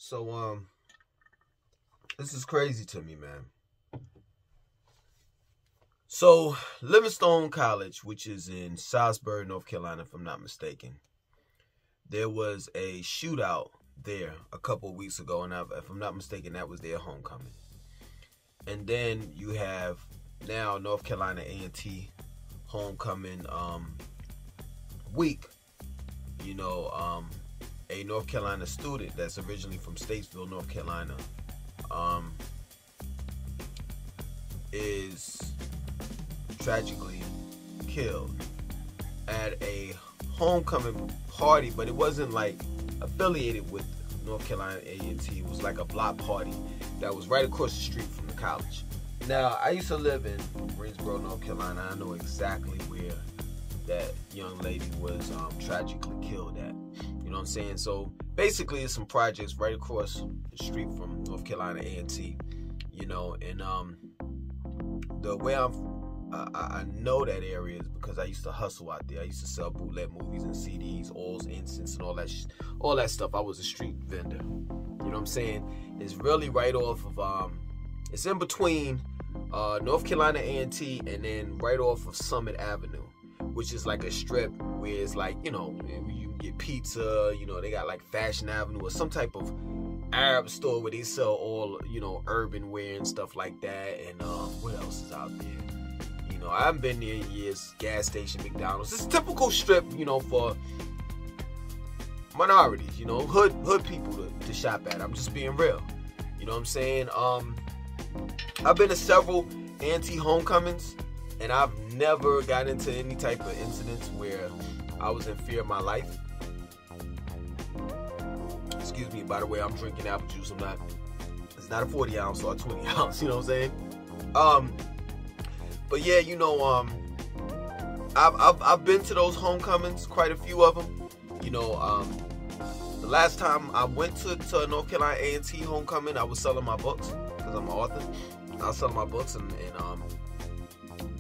So, this is crazy to me, man. So, Livingstone College, which is in Salisbury, North Carolina, if I'm not mistaken, there was a shootout there a couple of weeks ago, and if I'm not mistaken, that was their homecoming. And then you have now North Carolina A&T homecoming week. You know, a North Carolina student that's originally from Statesville, North Carolina, is tragically killed at a homecoming party, but it wasn't like affiliated with North Carolina A&T. It was like a block party that was right across the street from the college. Now, I used to live in Greensboro, North Carolina. I know exactly where that young lady was tragically killed at. You know what I'm saying? So basically, it's some projects right across the street from North Carolina A&T. You know, and the way I know that area is because I used to hustle out there. I used to sell bootleg movies and CDs, oils, incense, and all that stuff. I was a street vendor. You know what I'm saying? It's really right off of it's in between North Carolina A&T and then right off of Summit Avenue, which is like a strip where it's like, you know, you can get pizza. You know, they got like Fashion Avenue or some type of Arab store where they sell all, you know, urban wear and stuff like that. And what else is out there? You know, I haven't been there in years. Gas station, McDonald's. It's a typical strip, you know, for minorities, you know, hood people to shop at. I'm just being real. You know what I'm saying? I've been to several anti-homecomings, and I've never got into any type of incidents where I was in fear of my life. Excuse me, by the way, I'm drinking apple juice. It's not a 40 ounce or a 20 ounce, you know what I'm saying? But yeah, you know, I've been to those homecomings, quite a few of them. You know, the last time I went to North Carolina A&T homecoming, I was selling my books because I'm an author. I was selling my books, and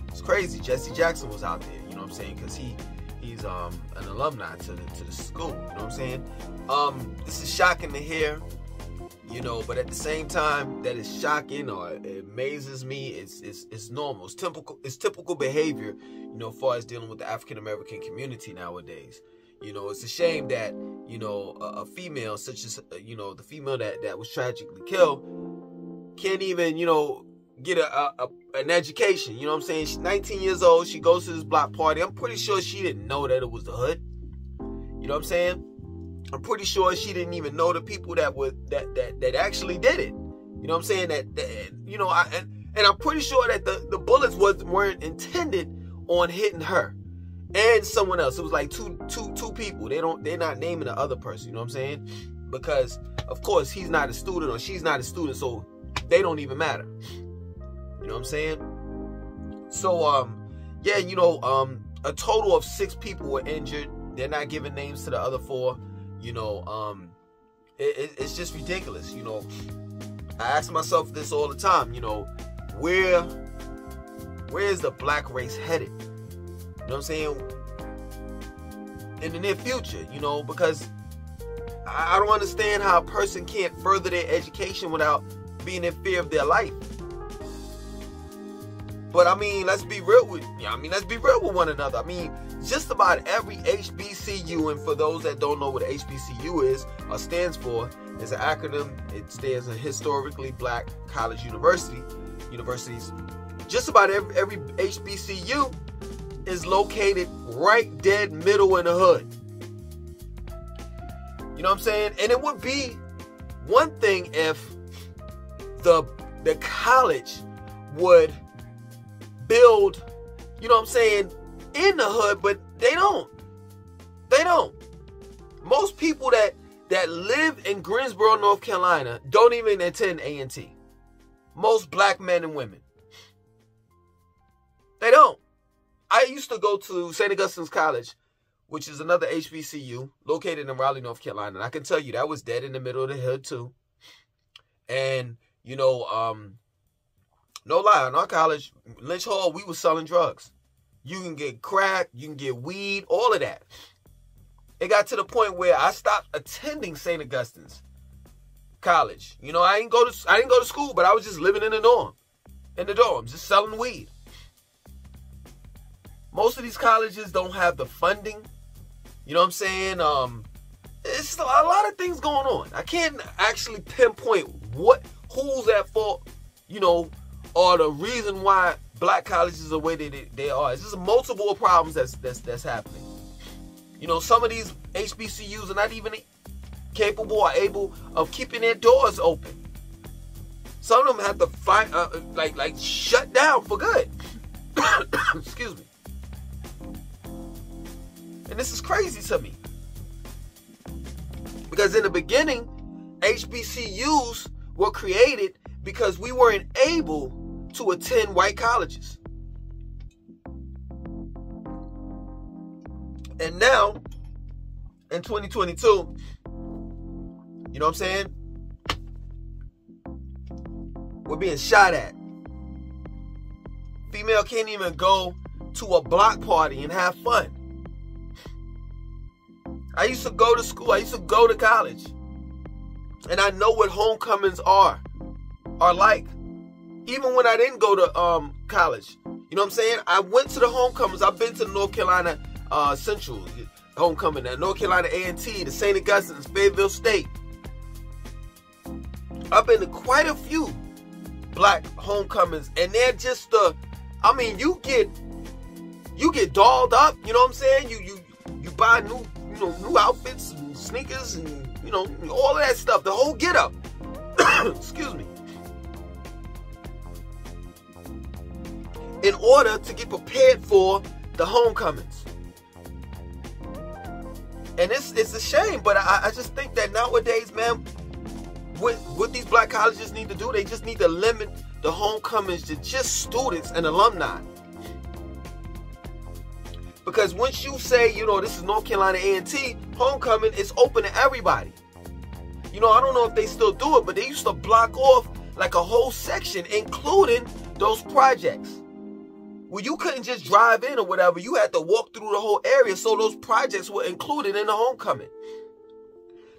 it's crazy. Jesse Jackson was out there, you know what I'm saying? Because he's an alumni to the school, you know what I'm saying? This is shocking to hear, you know, but at the same time that it's shocking or it amazes me, it's normal. It's typical behavior, you know, as far as dealing with the African American community nowadays. You know, it's a shame that, you know, a female such as, you know, the female that was tragically killed can't even, you know, get an education. You know what I'm saying? She's 19 years old. She goes to this block party. I'm pretty sure she didn't know that it was the hood. You know what I'm saying? I'm pretty sure she didn't even know the people that actually did it. You know what I'm saying? That you know, and I'm pretty sure that the bullets weren't intended on hitting her and someone else. It was like two people. They're not naming the other person. You know what I'm saying? Because of course he's not a student or she's not a student, so they don't even matter. You know what I'm saying? So yeah, you know, a total of 6 people were injured. They're not giving names to the other 4. You know, it's just ridiculous. You know, I ask myself this all the time. You know, where is the black race headed? You know what I'm saying? In the near future, you know, because I don't understand how a person can't further their education without being in fear of their life. But I mean, let's be real with one another. I mean, just about every HBCU, and for those that don't know what HBCU is or stands for, is an acronym. It stands for Historically Black College University. Universities. Just about every HBCU is located right dead middle in the hood. You know what I'm saying? And it would be one thing if the college would build, you know what I'm saying, in the hood, but they don't. They don't. Most people that live in Greensboro, North Carolina don't even attend A&T. Most black men and women. They don't. I used to go to St. Augustine's College, which is another HBCU located in Raleigh, North Carolina. And I can tell you that was dead in the middle of the hood too. And, you know, no lie, in our college, Lynch Hall, we was selling drugs. You can get crack, you can get weed, all of that. It got to the point where I stopped attending St. Augustine's college. You know, I didn't go to school, but I was just living in the dorms, just selling weed. Most of these colleges don't have the funding. You know what I'm saying? It's a lot of things going on. I can't actually pinpoint who's at fault, you know, or the reason why black colleges are the way they are. It's just multiple problems that's happening. You know, some of these HBCUs are not even capable or able of keeping their doors open. Some of them have to find, like shut down for good. Excuse me. And this is crazy to me. Because in the beginning, HBCUs were created because we weren't able to attend white colleges. And now, in 2022, you know what I'm saying? We're being shot at. Female can't even go to a block party and have fun. I used to go to school. I used to go to college. And I know what homecomings are like. Even when I didn't go to college. You know what I'm saying? I went to the homecomings. I've been to North Carolina Central homecoming, North Carolina A&T, the St. Augustine's, Fayetteville State. I've been to quite a few black homecomings, and they're just you get dolled up. You know what I'm saying? You buy new outfits and sneakers and all of that stuff. The whole get up. Excuse me. In order to get prepared for the homecomings. And it's a shame, but I just think that nowadays, man, what these black colleges need to do, they just need to limit the homecomings to just students and alumni. Because once you say, this is North Carolina A&T, homecoming is open to everybody. I don't know if they still do it, but they used to block off like a whole section, including those projects. Well, you couldn't just drive in or whatever. You had to walk through the whole area, so those projects were included in the homecoming.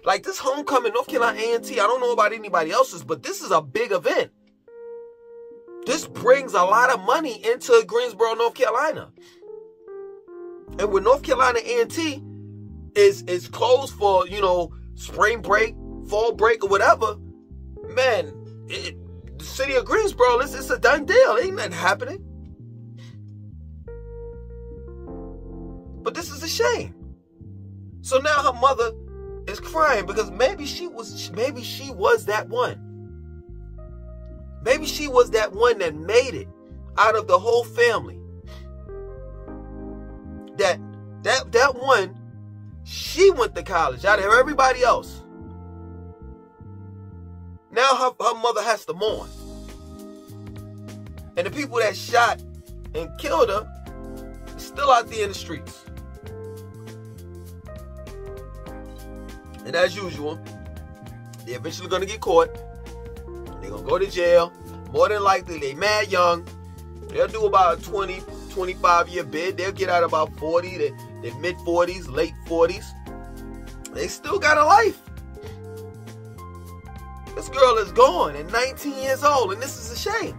Like this homecoming, North Carolina A&T, I don't know about anybody else's, but this is a big event. This brings a lot of money into Greensboro, North Carolina. And when North Carolina A&T is closed for, spring break, fall break, or whatever, man, the city of Greensboro, it's a done deal. Ain't nothing happening. But this is a shame. So now her mother is crying because maybe she was that one. Maybe she was that one that made it out of the whole family. That one, she went to college out of everybody else. Now her mother has to mourn. And the people that shot and killed her are still out there in the streets. And as usual, they're eventually going to get caught. They're going to go to jail. More than likely, they mad young. They'll do about a 20, 25-year bid. They'll get out about 40, their mid-40s, late 40s. They still got a life. This girl is gone at 19 years old, and this is a shame.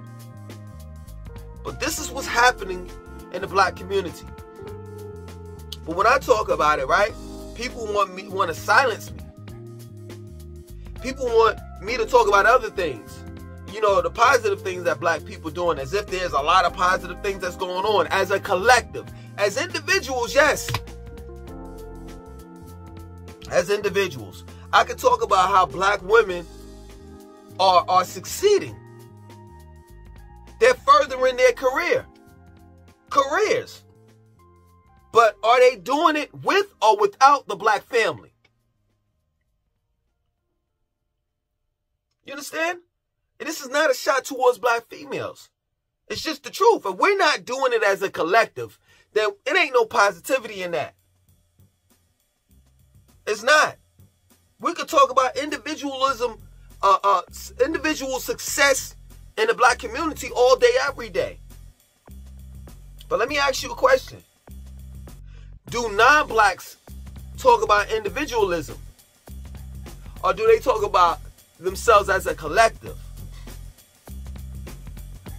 But this is what's happening in the black community. But when I talk about it, right, people want to silence me. People want me to talk about other things. The positive things that black people are doing, as if there's a lot of positive things that's going on as a collective. As individuals, yes. As individuals. I could talk about how black women are succeeding. They're furthering their careers. But are they doing it with or without the black family? You understand? And this is not a shot towards black females. It's just the truth. If we're not doing it as a collective, then it ain't no positivity in that. It's not. We could talk about individualism, individual success in the black community all day, every day. But let me ask you a question. Do non-blacks talk about individualism? Or do they talk about themselves as a collective.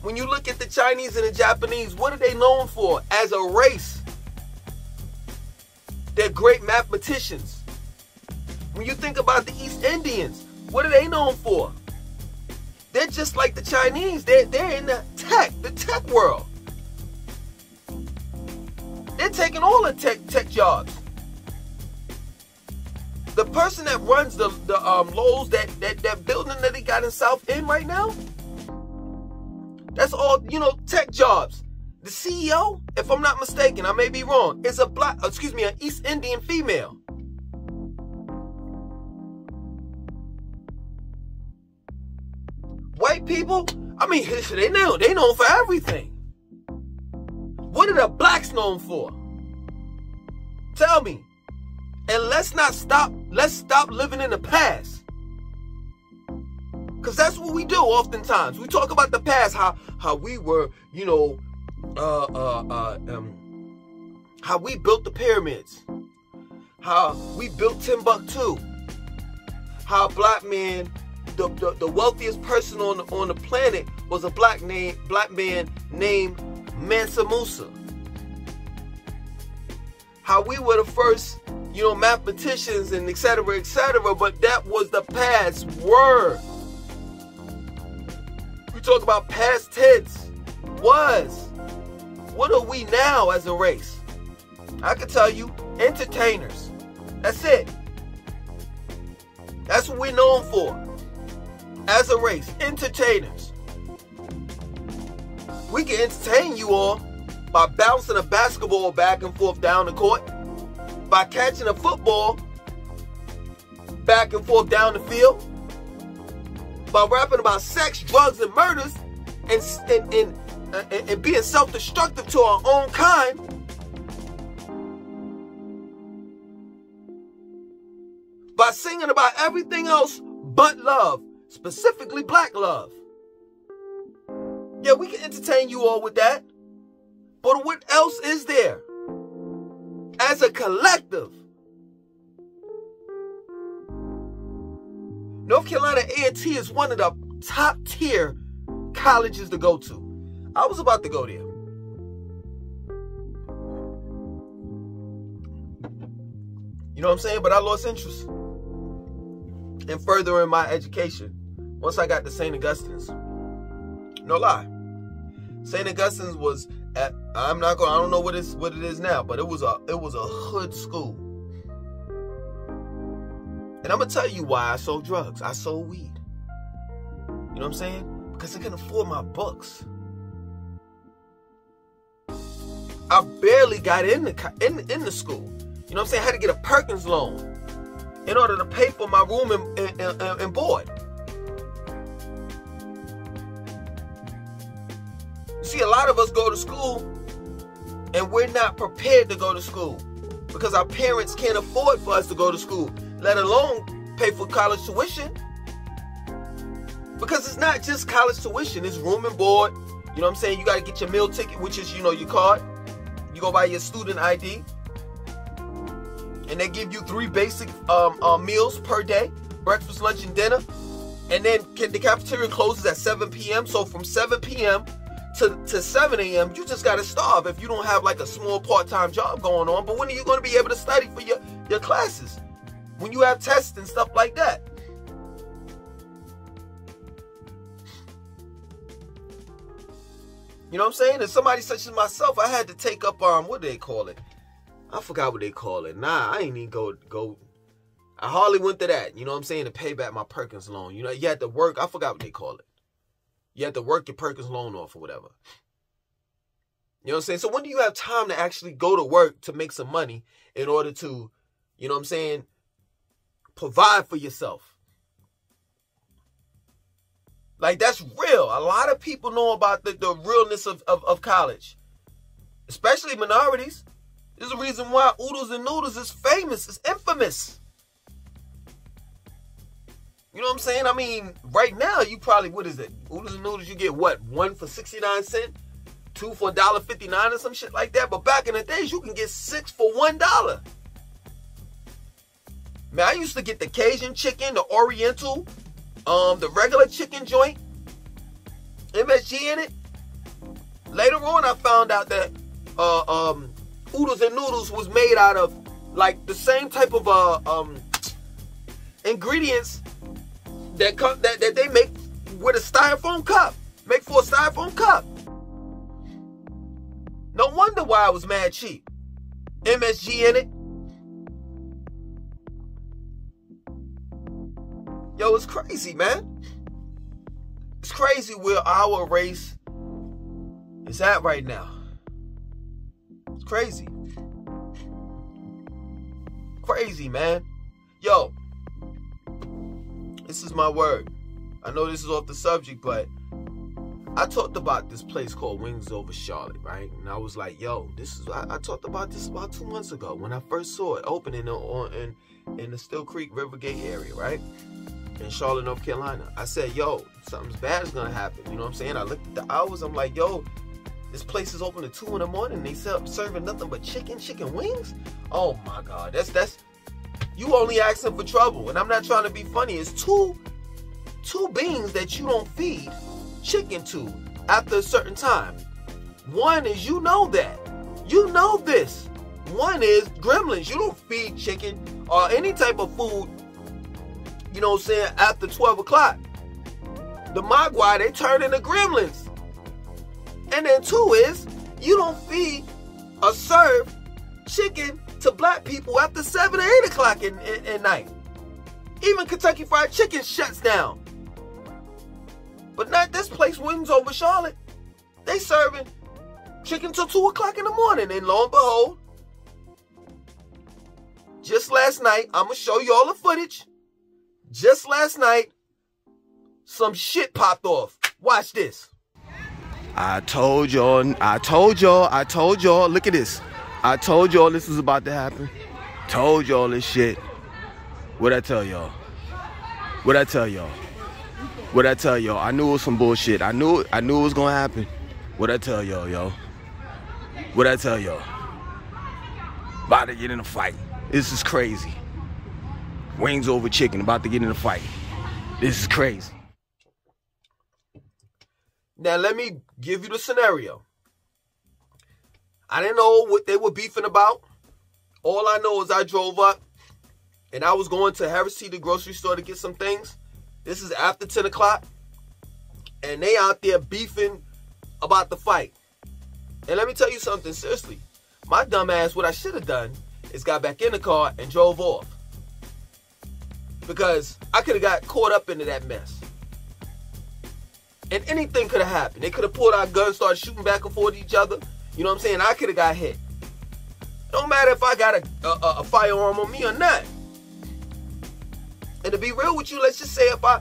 When you look at the Chinese and the Japanese, what are they known for as a race? They're great mathematicians. When you think about the East Indians, what are they known for? They're just like the Chinese. They're in the tech world. They're taking all the tech jobs. The person that runs the Lowe's, that building that they got in South End right now, that's all, tech jobs. The CEO, if I'm not mistaken, I may be wrong, is an East Indian female. White people, they known for everything. What are the blacks known for? Tell me. And let's stop living in the past. Because that's what we do oftentimes. We talk about the past, how we were, how we built the pyramids, how we built Timbuktu, how black man, the wealthiest person on the planet was a black man named Mansa Musa. How we were the first, mathematicians and et cetera, but that was the past word. We talk about past tense. Was. What are we now as a race? I can tell you, entertainers. That's it. That's what we're known for. As a race, entertainers. We can entertain you all by bouncing a basketball back and forth down the court, by catching a football back and forth down the field, by rapping about sex, drugs, and murders, and being self-destructive to our own kind. By singing about everything else but love, specifically black love. Yeah, we can entertain you all with that. But what else is there? As a collective. North Carolina A&T is one of the top tier colleges to go to. I was about to go there. You know what I'm saying? But I lost interest in furthering my education once I got to St. Augustine's. No lie. St. Augustine's was at, I don't know what it is now, but it was a hood school. And I'm gonna tell you why I sold drugs. I sold weed. You know what I'm saying? Because I couldn't afford my books. I barely got in the school. You know what I'm saying? I had to get a Perkins loan in order to pay for my room and board. See, a lot of us go to school and we're not prepared to go to school because our parents can't afford for us to go to school, let alone pay for college tuition. Because it's not just college tuition, it's room and board. You know what I'm saying? You got to get your meal ticket, which is, your card. You go buy your student ID. And they give you 3 basic meals per day, breakfast, lunch, and dinner. And then the cafeteria closes at 7 p.m. So from 7 p.m. to 7 a.m., you just got to starve if you don't have like a small part-time job going on. But when are you going to be able to study for your classes? When you have tests and stuff like that. You know what I'm saying? And somebody such as myself, I had to take up, what do they call it? I forgot what they call it. Nah, I ain't even go. I hardly went to that. You know what I'm saying? To pay back my Perkins loan. You had to work. I forgot what they call it. You had to work your Perkins loan off or whatever. You know what I'm saying? So when do you have time to actually go to work to make some money in order to, you know what I'm saying, provide for yourself? Like, that's real. A lot of people know about the realness of college. Especially minorities. There's a reason why Oodles and Noodles is famous. It's infamous. You know what I'm saying? I mean, right now, you probably, what is it? Oodles and Noodles, you get what? 1 for 69 cents? 2 for $1.59 or some shit like that? But back in the days, you can get 6 for $1. Man, I used to get the Cajun chicken, the Oriental, the regular chicken joint, MSG in it. Later on, I found out that Oodles and Noodles was made out of like the same type of ingredients that they make with a styrofoam cup. Make for a styrofoam cup. No wonder why it was mad cheap. MSG in it. Yo, it's crazy, man. It's crazy where our race is at right now. It's crazy. Crazy, man. Yo, this is my word. I know this is off the subject, but I talked about this place called Wings Over Charlotte, right? And I was like, yo, I talked about this about 2 months ago when I first saw it opening in the Still Creek Rivergate area, right? In Charlotte, North Carolina. I said, yo, something's bad is gonna happen. You know what I'm saying? I looked at the hours, I'm like, yo, this place is open at 2 in the morning. They serving nothing but chicken wings? Oh my God, that's you only asking for trouble. And I'm not trying to be funny. It's two beings that you don't feed chicken to after a certain time. One is, you know that. You know this. One is Gremlins. You don't feed chicken or any type of food, you know what I'm saying, after 12 o'clock. The Mogwai, they turn into Gremlins. And then 2 is, you don't feed or serve chicken to black people after 7 or 8 o'clock at night. Even Kentucky Fried Chicken shuts down. But not this place, Wings Over Charlotte. They serving chicken till 2 o'clock in the morning. And lo and behold, just last night, I'm going to show you all the footage. Just last night, some shit popped off. Watch this. I told y'all, look at this. I told y'all this was about to happen. Told y'all this shit. What'd I tell y'all? What'd I tell y'all? What'd I tell y'all? I knew it was some bullshit. I knew it was gonna happen. What'd I tell y'all, yo? What'd I tell y'all? About to get in a fight. This is crazy. Wings over chicken, about to get in a fight. This is crazy. Now let me give you the scenario. I didn't know what they were beefing about. All I know is I drove up and I was going to Harris Teeter grocery store to get some things. This is after 10 o'clock. And they out there beefing about the fight. And let me tell you something, seriously. My dumb ass, what I should have done is got back in the car and drove off. Because I could have got caught up into that mess. And anything could have happened. They could have pulled out guns, started shooting back and forth at each other. You know what I'm saying? I could have got hit. Don't matter if I got a firearm on me or not. And to be real with you, let's just say if I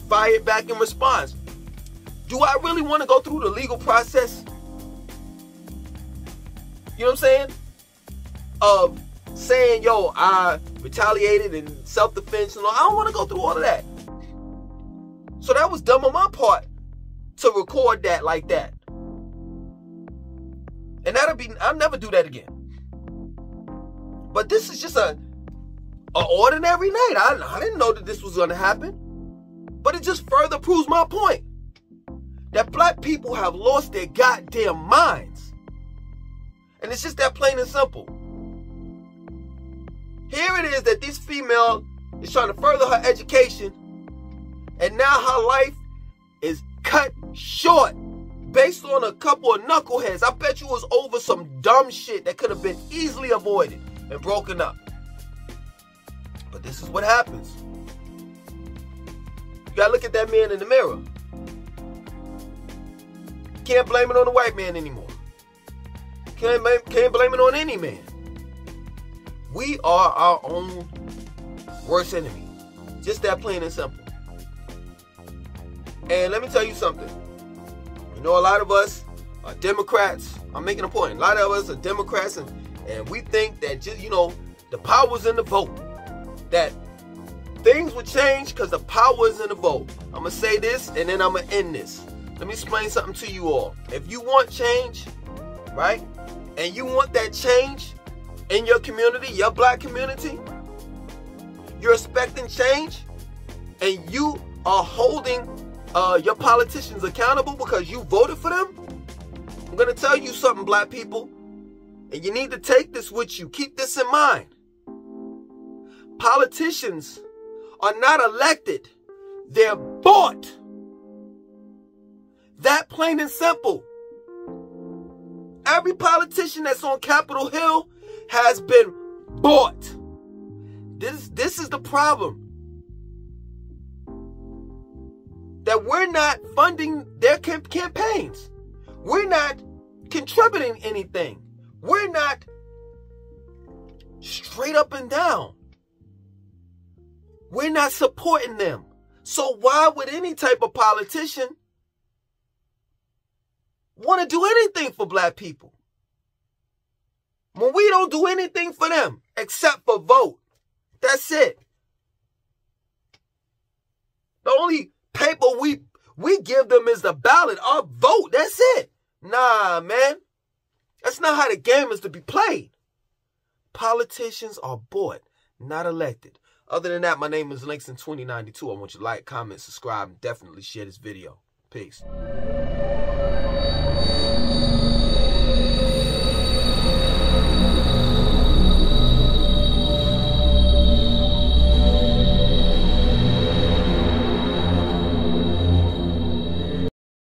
fired back in response, do I really want to go through the legal process? You know what I'm saying? Of saying, yo, I retaliated in self-defense and all. I don't want to go through all of that. So that was dumb on my part to record that like that. And I'll never do that again. But this is just an ordinary night. I didn't know that this was going to happen. But it just further proves my point. That black people have lost their goddamn minds. And it's just that plain and simple. Here it is that this female is trying to further her education. And now her life is cut short. Based on a couple of knuckleheads. I bet you it was over some dumb shit that could have been easily avoided and broken up. But this is what happens. You gotta look at that man in the mirror. Can't blame it on the white man anymore. Can't blame it on any man. We are our own worst enemy. Just that plain and simple. And let me tell you something. You know, a lot of us are Democrats. I'm making a point. A lot of us are Democrats, and we think that, just, you know, the power's in the vote. That things would change because the power is in the vote. I'm going to say this, and then I'm going to end this. Let me explain something to you all. If you want change, right, and you want that change in your community, your black community, you're expecting change, and you are holding your politicians accountable because you voted for them, I'm going to tell you something, black people, and you need to take this with you. Keep this in mind. Politicians are not elected. They're bought. That plain and simple. Every politician that's on Capitol Hill has been bought. This is the problem. That we're not funding their campaigns. We're not contributing anything. We're not straight up and down. We're not supporting them. So why would any type of politician want to do anything for black people when we don't do anything for them except for vote? That's it. The only paper we give them is the ballot, our vote. That's it. Nah, man. That's not how the game is to be played. Politicians are bought, not elected. Other than that, my name is Langston2092. I want you to like, comment, subscribe, and definitely share this video. Peace.